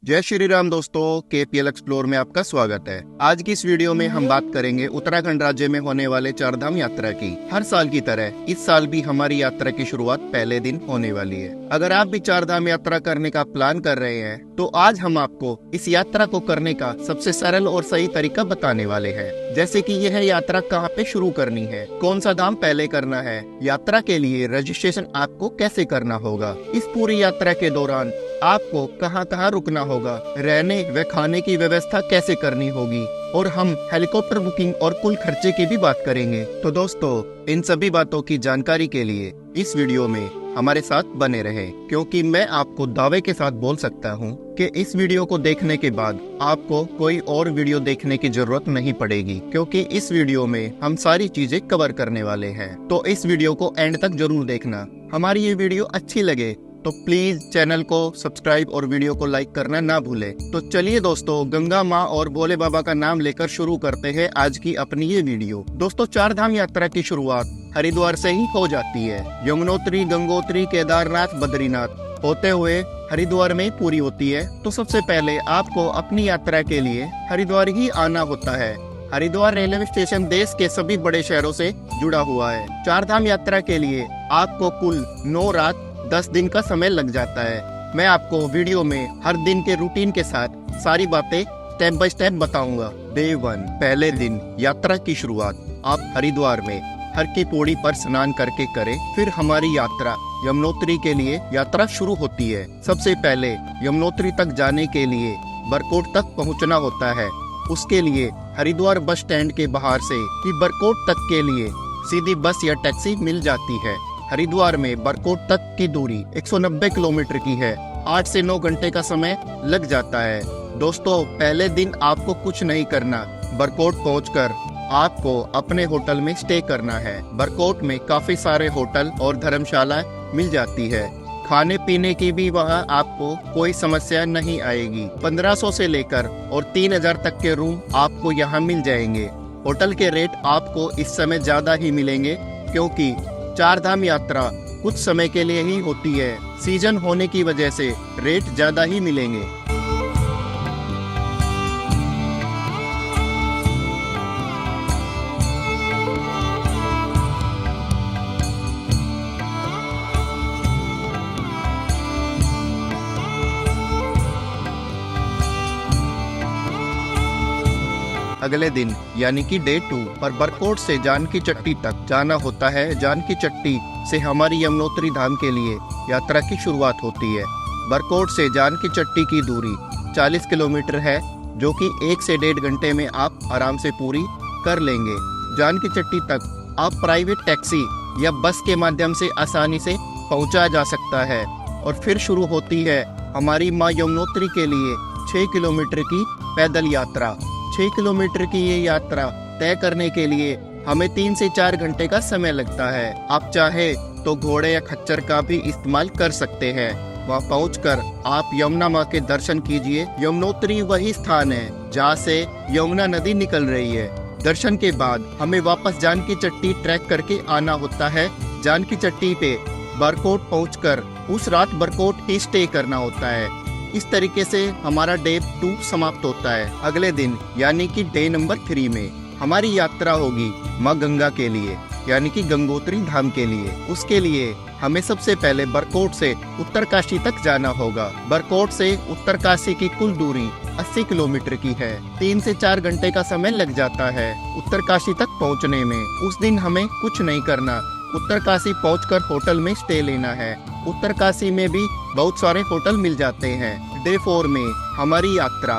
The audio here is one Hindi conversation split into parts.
जय श्री राम दोस्तों, केपीएल एक्सप्लोर में आपका स्वागत है। आज की इस वीडियो में हम बात करेंगे उत्तराखंड राज्य में होने वाले चारधाम यात्रा की। हर साल की तरह इस साल भी हमारी यात्रा की शुरुआत पहले दिन होने वाली है। अगर आप भी चारधाम यात्रा करने का प्लान कर रहे हैं तो आज हम आपको इस यात्रा को करने का सबसे सरल और सही तरीका बताने वाले हैं। जैसे कि यह यात्रा कहाँ पे शुरू करनी है, कौन सा धाम पहले करना है, यात्रा के लिए रजिस्ट्रेशन आपको कैसे करना होगा, इस पूरी यात्रा के दौरान आपको कहाँ रुकना होगा, रहने व खाने की व्यवस्था कैसे करनी होगी और हम हेलीकॉप्टर बुकिंग और कुल खर्चे की भी बात करेंगे। तो दोस्तों, इन सभी बातों की जानकारी के लिए इस वीडियो में हमारे साथ बने रहें, क्योंकि मैं आपको दावे के साथ बोल सकता हूं कि इस वीडियो को देखने के बाद आपको कोई और वीडियो देखने की जरूरत नहीं पड़ेगी, क्योंकि इस वीडियो में हम सारी चीजें कवर करने वाले हैं। तो इस वीडियो को एंड तक जरूर देखना। हमारी ये वीडियो अच्छी लगे तो प्लीज चैनल को सब्सक्राइब और वीडियो को लाइक करना ना भूले। तो चलिए दोस्तों, गंगा माँ और भोले बाबा का नाम लेकर शुरू करते हैं आज की अपनी ये वीडियो। दोस्तों, चारधाम यात्रा की शुरुआत हरिद्वार से ही हो जाती है। यमुनोत्री, गंगोत्री, केदारनाथ, बद्रीनाथ होते हुए हरिद्वार में पूरी होती है। तो सबसे पहले आपको अपनी यात्रा के लिए हरिद्वार ही आना होता है। हरिद्वार रेलवे स्टेशन देश के सभी बड़े शहरों से जुड़ा हुआ है। चारधाम यात्रा के लिए आपको कुल 9 रात 10 दिन का समय लग जाता है। मैं आपको वीडियो में हर दिन के रूटीन के साथ सारी बातें स्टेप बाय स्टेप बताऊंगा। डे 1, पहले दिन यात्रा की शुरुआत आप हरिद्वार में हर की पौड़ी पर स्नान करके करें। फिर हमारी यात्रा यमुनोत्री के लिए यात्रा शुरू होती है। सबसे पहले यमुनोत्री तक जाने के लिए बरकोट तक पहुंचना होता है। उसके लिए हरिद्वार बस स्टैंड के बाहर से ही बरकोट तक के लिए सीधी बस या टैक्सी मिल जाती है। हरिद्वार में बरकोट तक की दूरी 190 किलोमीटर की है। 8 से 9 घंटे का समय लग जाता है। दोस्तों, पहले दिन आपको कुछ नहीं करना। बरकोट पहुंचकर आपको अपने होटल में स्टे करना है। बरकोट में काफी सारे होटल और धर्मशाला मिल जाती है। खाने पीने की भी वहां आपको कोई समस्या नहीं आएगी। 1500 से लेकर और 3000 तक के रूम आपको यहाँ मिल जाएंगे। होटल के रेट आपको इस समय ज्यादा ही मिलेंगे, क्योंकि चारधाम यात्रा कुछ समय के लिए ही होती है। सीजन होने की वजह से रेट ज्यादा ही मिलेंगे। अगले दिन यानी कि डे 2 पर बरकोट से जानकी चट्टी तक जाना होता है। जानकी चट्टी से हमारी यमुनोत्री धाम के लिए यात्रा की शुरुआत होती है। बरकोट से जानकी चट्टी की दूरी 40 किलोमीटर है, जो कि 1 से 1.5 घंटे में आप आराम से पूरी कर लेंगे। जानकी चट्टी तक आप प्राइवेट टैक्सी या बस के माध्यम से आसानी से पहुंचा जा सकता है। और फिर शुरू होती है हमारी माँ यमुनोत्री के लिए 6 किलोमीटर की पैदल यात्रा। 6 किलोमीटर की ये यात्रा तय करने के लिए हमें 3 से 4 घंटे का समय लगता है। आप चाहे तो घोड़े या खच्चर का भी इस्तेमाल कर सकते हैं। वहाँ पहुंचकर आप यमुना माँ के दर्शन कीजिए। यमुनोत्री वही स्थान है जहाँ से यमुना नदी निकल रही है। दर्शन के बाद हमें वापस जानकी चट्टी ट्रैक करके आना होता है। जानकी चट्टी पे बरकोट पहुंचकर उस रात बरकोट ही स्टे करना होता है। इस तरीके से हमारा डे 2 समाप्त होता है। अगले दिन यानी कि डे नंबर 3 में हमारी यात्रा होगी माँ गंगा के लिए, यानी कि गंगोत्री धाम के लिए। उसके लिए हमें सबसे पहले बरकोट से उत्तरकाशी तक जाना होगा। बरकोट से उत्तरकाशी की कुल दूरी 80 किलोमीटर की है। 3 से 4 घंटे का समय लग जाता है उत्तरकाशी तक पहुँचने में। उस दिन हमें कुछ नहीं करना। उत्तरकाशी पहुंचकर होटल में स्टे लेना है। उत्तरकाशी में भी बहुत सारे होटल मिल जाते हैं। डे 4 में हमारी यात्रा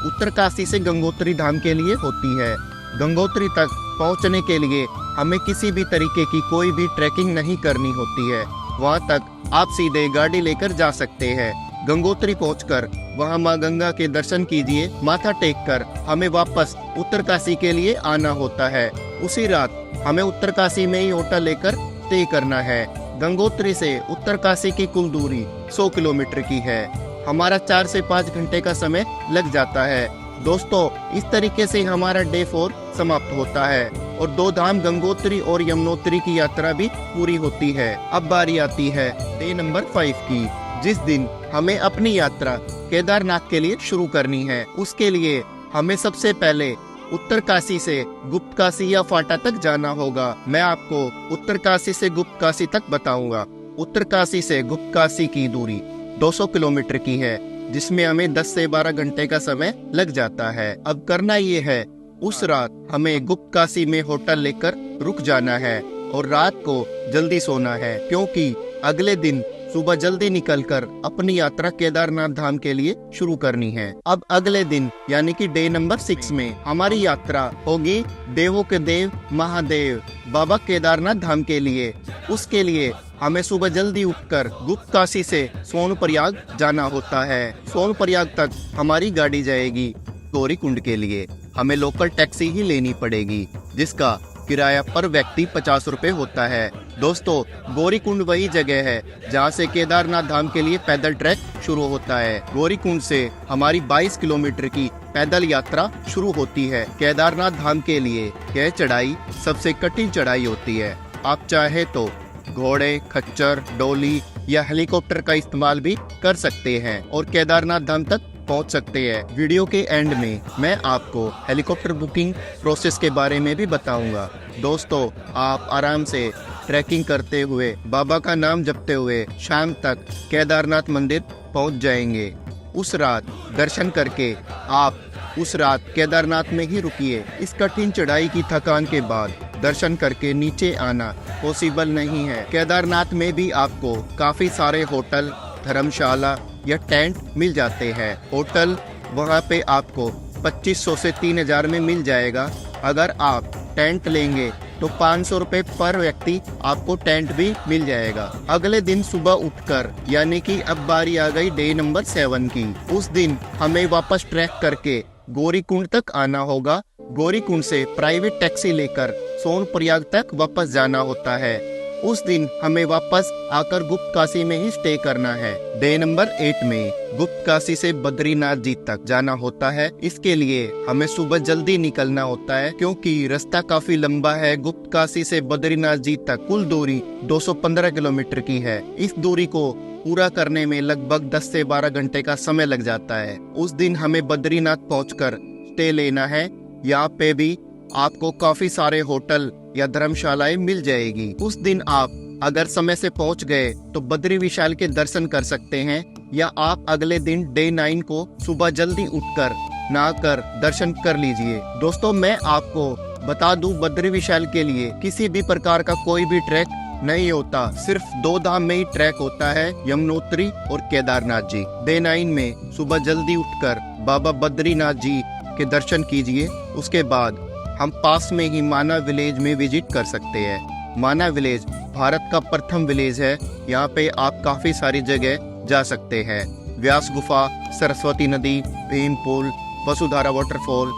उत्तरकाशी से गंगोत्री धाम के लिए होती है। गंगोत्री तक पहुंचने के लिए हमें किसी भी तरीके की कोई भी ट्रैकिंग नहीं करनी होती है। वहां तक आप सीधे गाड़ी लेकर जा सकते हैं। गंगोत्री पहुंचकर वहां मां गंगा के दर्शन कीजिए। माथा टेककर हमें वापस उत्तरकाशी के लिए आना होता है। उसी रात हमें उत्तरकाशी में ही होटल लेकर स्टे करना है। गंगोत्री से उत्तरकाशी की कुल दूरी 100 किलोमीटर की है। हमारा 4 से 5 घंटे का समय लग जाता है। दोस्तों, इस तरीके से हमारा डे 4 समाप्त होता है और 2 धाम गंगोत्री और यमुनोत्री की यात्रा भी पूरी होती है। अब बारी आती है डे नंबर 5 की, जिस दिन हमें अपनी यात्रा केदारनाथ के लिए शुरू करनी है। उसके लिए हमें सबसे पहले उत्तरकाशी से गुप्तकाशी या फाटा तक जाना होगा। मैं आपको उत्तरकाशी से गुप्तकाशी तक बताऊंगा। उत्तरकाशी से गुप्तकाशी की दूरी 200 किलोमीटर की है, जिसमें हमें 10 से 12 घंटे का समय लग जाता है। अब करना ये है, उस रात हमें गुप्तकाशी में होटल लेकर रुक जाना है और रात को जल्दी सोना है, क्योंकि अगले दिन सुबह जल्दी निकलकर अपनी यात्रा केदारनाथ धाम के लिए शुरू करनी है। अब अगले दिन यानी कि डे नंबर 6 में हमारी यात्रा होगी देवों के देव महादेव बाबा केदारनाथ धाम के लिए। उसके लिए हमें सुबह जल्दी उठकर गुप्तकाशी से सोनप्रयाग जाना होता है। सोनप्रयाग तक हमारी गाड़ी जाएगी गौरीकुंड के लिए। हमें लोकल टैक्सी ही लेनी पड़ेगी, जिसका किराया पर व्यक्ति 50 रुपए होता है। दोस्तों, गौरीकुंड वही जगह है जहाँ से केदारनाथ धाम के लिए पैदल ट्रैक शुरू होता है। गौरीकुंड से हमारी 22 किलोमीटर की पैदल यात्रा शुरू होती है। केदारनाथ धाम के लिए यह चढ़ाई सबसे कठिन चढ़ाई होती है। आप चाहे तो घोड़े, खच्चर, डोली या हेलीकॉप्टर का इस्तेमाल भी कर सकते हैं और केदारनाथ धाम तक पहुंच सकते हैं। वीडियो के एंड में मैं आपको हेलीकॉप्टर बुकिंग प्रोसेस के बारे में भी बताऊंगा। दोस्तों, आप आराम से ट्रैकिंग करते हुए बाबा का नाम जपते हुए शाम तक केदारनाथ मंदिर पहुंच जाएंगे। उस रात दर्शन करके आप उस रात केदारनाथ में ही रुकिए। इस कठिन चढ़ाई की थकान के बाद दर्शन करके नीचे आना पॉसिबल नहीं है। केदारनाथ में भी आपको काफी सारे होटल, धर्मशाला या टेंट मिल जाते हैं। होटल वहाँ पे आपको 2500 से 3000 में मिल जाएगा। अगर आप टेंट लेंगे तो 500 रुपए पर व्यक्ति आपको टेंट भी मिल जाएगा। अगले दिन सुबह उठकर यानी कि अब बारी आ गई डे नंबर 7 की। उस दिन हमें वापस ट्रैक करके गौरीकुंड तक आना होगा। गौरीकुंड से प्राइवेट टैक्सी लेकर सोनप्रयाग तक वापस जाना होता है। उस दिन हमें वापस आकर गुप्तकाशी में ही स्टे करना है। डे नंबर 8 में गुप्तकाशी से बद्रीनाथ जी तक जाना होता है। इसके लिए हमें सुबह जल्दी निकलना होता है, क्योंकि रास्ता काफी लंबा है। गुप्तकाशी से बद्रीनाथ जी तक कुल दूरी 215 किलोमीटर की है। इस दूरी को पूरा करने में लगभग 10 से 12 घंटे का समय लग जाता है। उस दिन हमें बद्रीनाथ पहुंचकर स्टे लेना है। यहाँ पे भी आपको काफी सारे होटल या धर्मशालाएं मिल जाएगी। उस दिन आप अगर समय से पहुंच गए तो बद्री विशाल के दर्शन कर सकते हैं, या आप अगले दिन डे 9 को सुबह जल्दी उठकर नहाकर दर्शन कर लीजिए। दोस्तों, मैं आपको बता दूं, बद्री विशाल के लिए किसी भी प्रकार का कोई भी ट्रैक नहीं होता। सिर्फ 2 धाम में ही ट्रैक होता है, यमुनोत्री और केदारनाथ जी। डे 9 में सुबह जल्दी उठकर बाबा बद्रीनाथ जी के दर्शन कीजिए। उसके बाद हम पास में ही माना विलेज में विजिट कर सकते हैं। माना विलेज भारत का प्रथम विलेज है। यहाँ पे आप काफी सारी जगह जा सकते हैं। व्यास गुफा, सरस्वती नदी, भीम पुल, वसुधारा वाटरफॉल,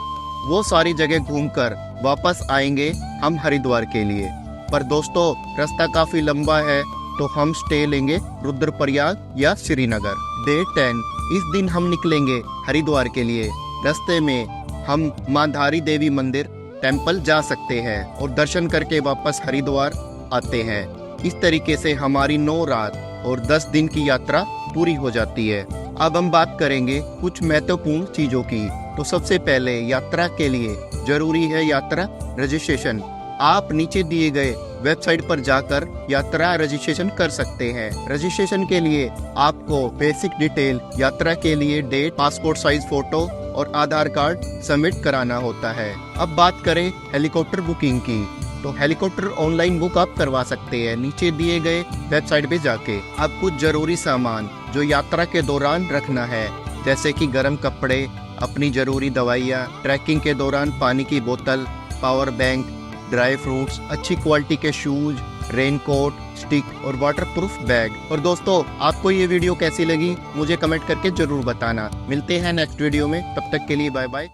वो सारी जगह घूमकर वापस आएंगे हम हरिद्वार के लिए। पर दोस्तों, रास्ता काफी लंबा है, तो हम स्टे लेंगे रुद्रप्रयाग या श्रीनगर। डे 10 इस दिन हम निकलेंगे हरिद्वार के लिए। रास्ते में हम मां धारी देवी मंदिर टेम्पल जा सकते हैं और दर्शन करके वापस हरिद्वार आते हैं। इस तरीके से हमारी 9 रात और 10 दिन की यात्रा पूरी हो जाती है। अब हम बात करेंगे कुछ महत्वपूर्ण चीजों की। तो सबसे पहले यात्रा के लिए जरूरी है यात्रा रजिस्ट्रेशन। आप नीचे दिए गए वेबसाइट पर जाकर यात्रा रजिस्ट्रेशन कर सकते हैं। रजिस्ट्रेशन के लिए आपको बेसिक डिटेल, यात्रा के लिए डेट, पासपोर्ट साइज फोटो और आधार कार्ड सबमिट कराना होता है। अब बात करें हेलीकॉप्टर बुकिंग की, तो हेलीकॉप्टर ऑनलाइन बुक आप करवा सकते हैं नीचे दिए गए वेबसाइट पे जाके। अब कुछ जरूरी सामान जो यात्रा के दौरान रखना है, जैसे कि गर्म कपड़े, अपनी जरूरी दवाइयाँ, ट्रैकिंग के दौरान पानी की बोतल, पावर बैंक, ड्राई फ्रूट्स, अच्छी क्वालिटी के शूज, रेनकोट, स्टिक और वाटरप्रूफ बैग। और दोस्तों, आपको ये वीडियो कैसी लगी मुझे कमेंट करके जरूर बताना। मिलते हैं नेक्स्ट वीडियो में, तब तक के लिए बाय बाय।